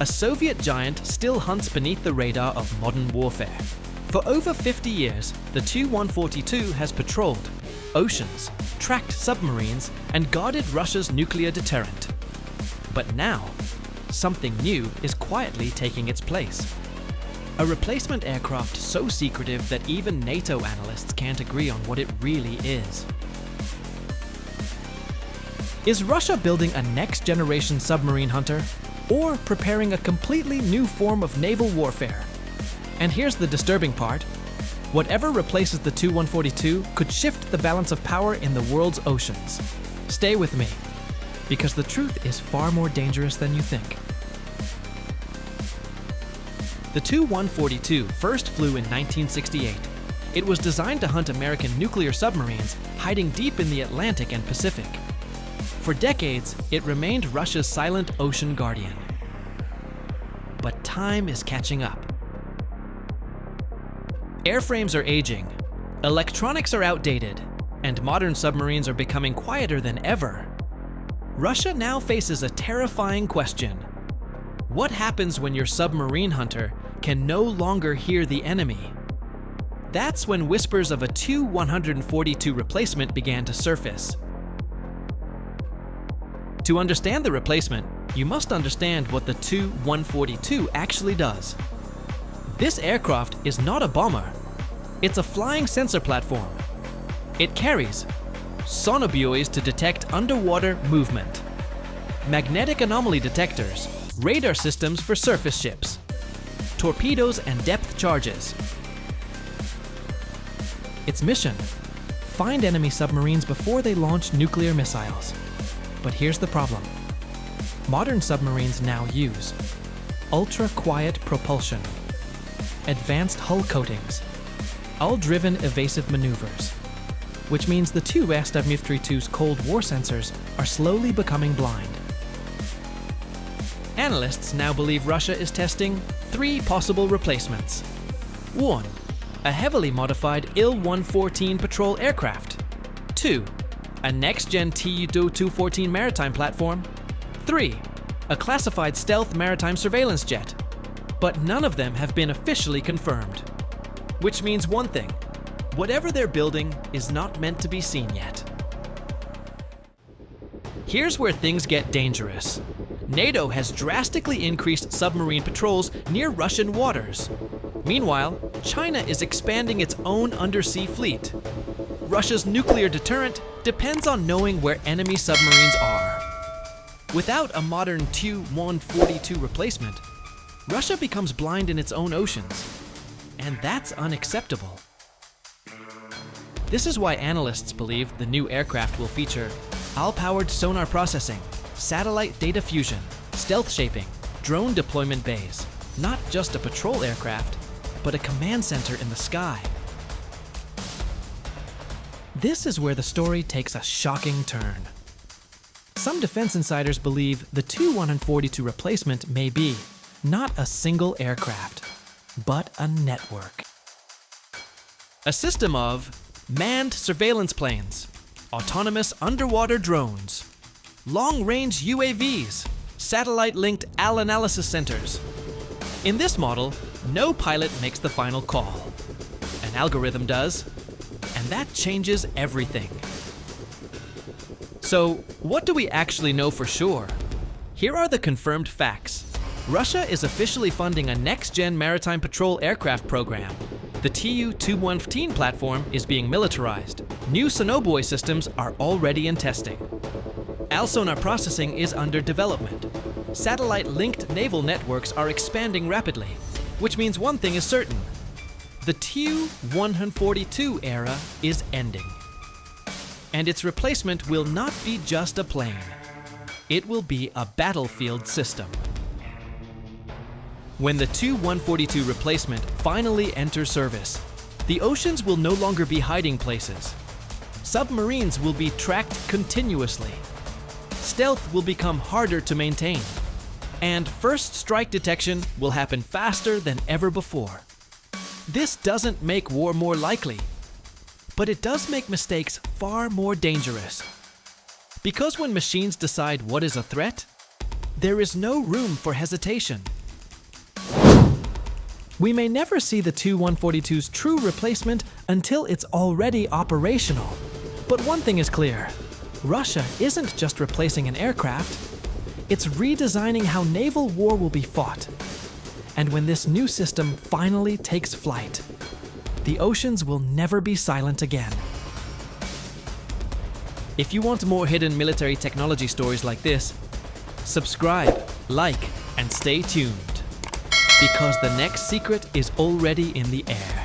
a Soviet giant still hunts beneath the radar of modern warfare. For over 50 years, the Tu-142 has patrolled oceans, tracked submarines, and guarded Russia's nuclear deterrent. But now, something new is quietly taking its place. A replacement aircraft so secretive that even NATO analysts can't agree on what it really is. Is Russia building a next-generation submarine hunter, or preparing a completely new form of naval warfare? And here's the disturbing part. Whatever replaces the Tu-142 could shift the balance of power in the world's oceans. Stay with me, because the truth is far more dangerous than you think. The Tu-142 first flew in 1968. It was designed to hunt American nuclear submarines hiding deep in the Atlantic and Pacific. For decades, it remained Russia's silent ocean guardian. But time is catching up. Airframes are aging, electronics are outdated, and modern submarines are becoming quieter than ever. Russia now faces a terrifying question. What happens when your submarine hunter can no longer hear the enemy? That's when whispers of a Tu-142 replacement began to surface. To understand the replacement, you must understand what the Tu-142 actually does. This aircraft is not a bomber. It's a flying sensor platform. It carries sonar buoys to detect underwater movement, magnetic anomaly detectors, radar systems for surface ships, torpedoes and depth charges. Its mission: find enemy submarines before they launch nuclear missiles. But here's the problem. Modern submarines now use ultra-quiet propulsion, advanced hull coatings, hull-driven evasive maneuvers, which means the Tu-142's Cold War sensors are slowly becoming blind. Analysts now believe Russia is testing 3 possible replacements. 1. A heavily modified Il-114 patrol aircraft. 2. A next-gen Tu-214 maritime platform. 3. A classified stealth maritime surveillance jet. But none of them have been officially confirmed. Which means one thing: whatever they're building is not meant to be seen yet. Here's where things get dangerous. NATO has drastically increased submarine patrols near Russian waters. Meanwhile, China is expanding its own undersea fleet. Russia's nuclear deterrent depends on knowing where enemy submarines are. Without a modern Tu-142 replacement, Russia becomes blind in its own oceans, and that's unacceptable. This is why analysts believe the new aircraft will feature hull-powered sonar processing, satellite data fusion, stealth shaping, drone deployment bays, not just a patrol aircraft, but a command center in the sky. This is where the story takes a shocking turn. Some defense insiders believe the Tu-142 replacement may be not a single aircraft, but a network. A system of manned surveillance planes, autonomous underwater drones, long-range UAVs, satellite-linked AL analysis centers. In this model, no pilot makes the final call. An algorithm does, and that changes everything. So, what do we actually know for sure? Here are the confirmed facts. Russia is officially funding a next-gen maritime patrol aircraft program. The Tu-214 platform is being militarized. New sonobuoy systems are already in testing. AL sonar processing is under development. Satellite-linked naval networks are expanding rapidly, which means one thing is certain: the Tu-142 era is ending. And its replacement will not be just a plane. It will be a battlefield system. When the Tu-142 replacement finally enters service, the oceans will no longer be hiding places. Submarines will be tracked continuously. Stealth will become harder to maintain. And first strike detection will happen faster than ever before. This doesn't make war more likely, but it does make mistakes far more dangerous. Because when machines decide what is a threat, there is no room for hesitation. We may never see the Tu-142's true replacement until it's already operational. But one thing is clear, Russia isn't just replacing an aircraft, it's redesigning how naval war will be fought. And when this new system finally takes flight, the oceans will never be silent again. If you want more hidden military technology stories like this, subscribe, like, and stay tuned. Because the next secret is already in the air.